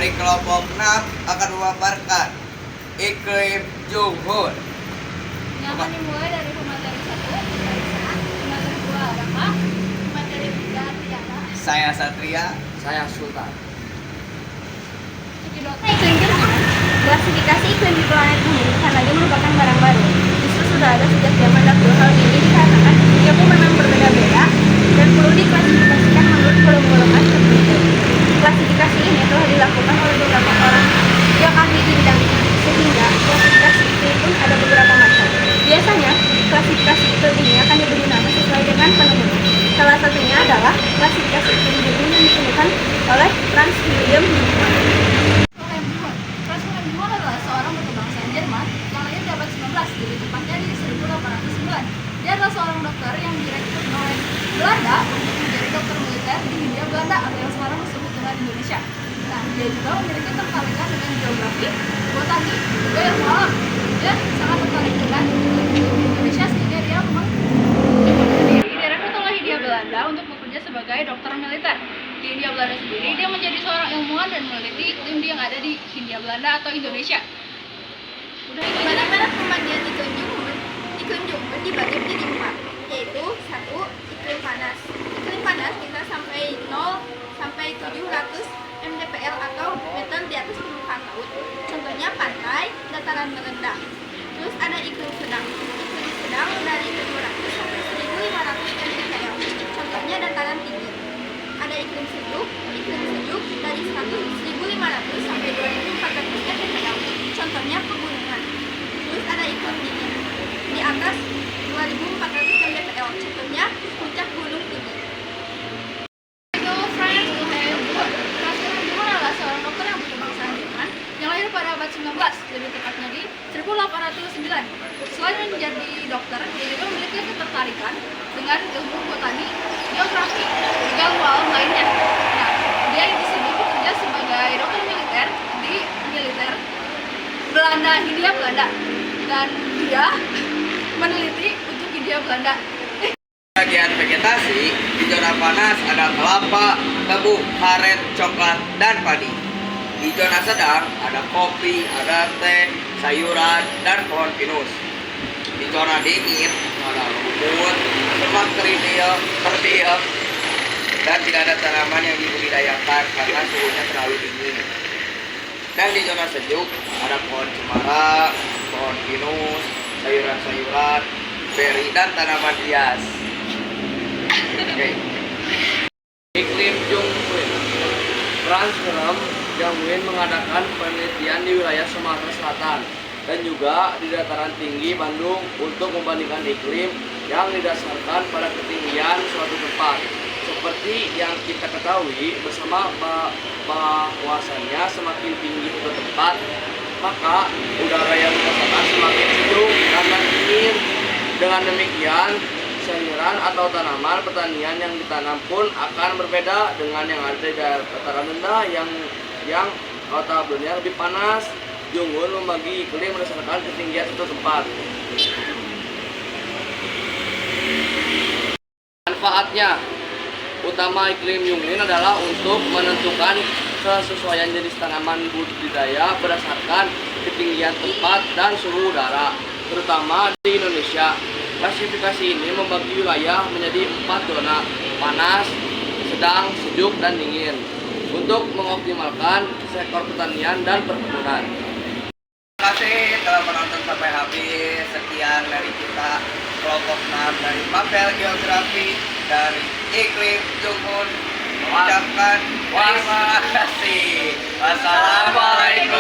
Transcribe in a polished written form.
dari kelompok 6 akan memaparkan iklim Junghun. Yang akan dimulai dari pemateri 1, pemateri 2 Rama, pemateri 3 Tiana. Saya Satria. Saya Sultan. Iklim Junghun. Klasifikasi iklim di planet bumi bukan lagi merupakan barang baru. Justru sudah ada sejak zaman dahulu. Hal ini dikarenakan ia pun memang berbeda-beda dan perlu diklasifikasikan menurut golongan tertentu. Klasifikasi ini telah dilakukan oleh beberapa orang yang ahli di bidangnya, sehingga klasifikasi iklim pun ada beberapa macam. Biasanya, klasifikasi iklim ini akan diberi nama sesuai dengan penemunya. Salah satunya adalah klasifikasi iklim Junghun yang ditemukan oleh Franz Wilhelm Junghun. Franz Wilhelm Junghun adalah seorang berkebangsaan Jerman yang lahir di abad 19, jadi tepatnya di 1809. Dia adalah seorang dokter yang direkrut oleh Belanda untuk menjadi dokter militer di Hindia Belanda atau yang sekarang disebut dengan Indonesia. Nah, dia juga memiliki ketertarikan dengan geografi, botani, juga ilmu alam. Dia sangat tertarik dengan Indonesia sehingga dia memang direkrut oleh Hindia Belanda untuk bekerja sebagai dokter militer. Di Hindia Belanda sendiri, dia menjadi seorang ilmuwan dan meneliti iklim yang ada di Hindia Belanda atau Indonesia. Bagaimana pemandian iklim Junghun? Iklim Junghun dibagi menjadi 4, yaitu 1. Iklim panas. Iklim panas bisa sampai 0 sampai 700 mdpl atau meter di atas permukaan laut. Contohnya pantai, dataran rendah. Terus ada iklim sedang. Iklim sedang dari 700 sampai 1500 mdpl. Contohnya dataran tinggi. Ada iklim sejuk dari 1500 sampai 2400 mdpl. Contohnya pegunungan. Terus ada iklim dingin di atas 2400 mdpl. Contohnya puncak gunung tinggi. Franz Wilhelm Junghun adalah seorang dokter yang berkebangsaan Jerman yang lahir pada abad 19, lebih tepatnya di 1809. Selain menjadi dokter, dia juga memiliki ketertarikan dengan ilmu botani, geografi, juga ilmu alam lainnya. Nah, dia di sini bekerja sebagai dokter militer di militer Belanda, Hindia Belanda, dan dia meneliti untuk Hindia Belanda. Bagian vegetasi di zona panas ada kelapa, tebu, aren, coklat, dan padi. Di zona sedang ada kopi, ada teh, sayuran, dan pohon pinus. Di zona dingin ada rumput, semak kerikil, terdiam, dan tidak ada tanaman yang dibudidayakan karena suhunya terlalu dingin. Dan di zona sejuk ada pohon cemara, pohon pinus, sayuran-sayuran, beri, dan tanaman hias. Oke. Iklim Junghun. Franz Wilhelm Junghun mengadakan penelitian di wilayah Sumatera Selatan dan juga di dataran tinggi Bandung untuk membandingkan iklim yang didasarkan pada ketinggian suatu tempat. Seperti yang kita ketahui bersama bahwasannya semakin tinggi suatu tempat, maka udara yang dirasakan semakin sejuk dan dingin. Dengan demikian, sayuran atau tanaman pertanian yang ditanam pun akan berbeda dengan yang ada di dataran rendah yang notabene lebih panas. Junghun membagi iklim berdasarkan ketinggian suatu tempat. Manfaatnya utama iklim Junghun adalah untuk menentukan kesesuaian jenis tanaman budidaya berdasarkan ketinggian tempat dan suhu udara, terutama di Indonesia. Klasifikasi ini membagi wilayah menjadi 4 zona: panas, sedang, sejuk, dan dingin, untuk mengoptimalkan sektor pertanian dan perkebunan. Terima kasih telah menonton sampai habis. Sekian dari kita kelompok 6 dari Mapel Geografi dari iklim Junghun mengucapkan terima kasih. Wassalamualaikum.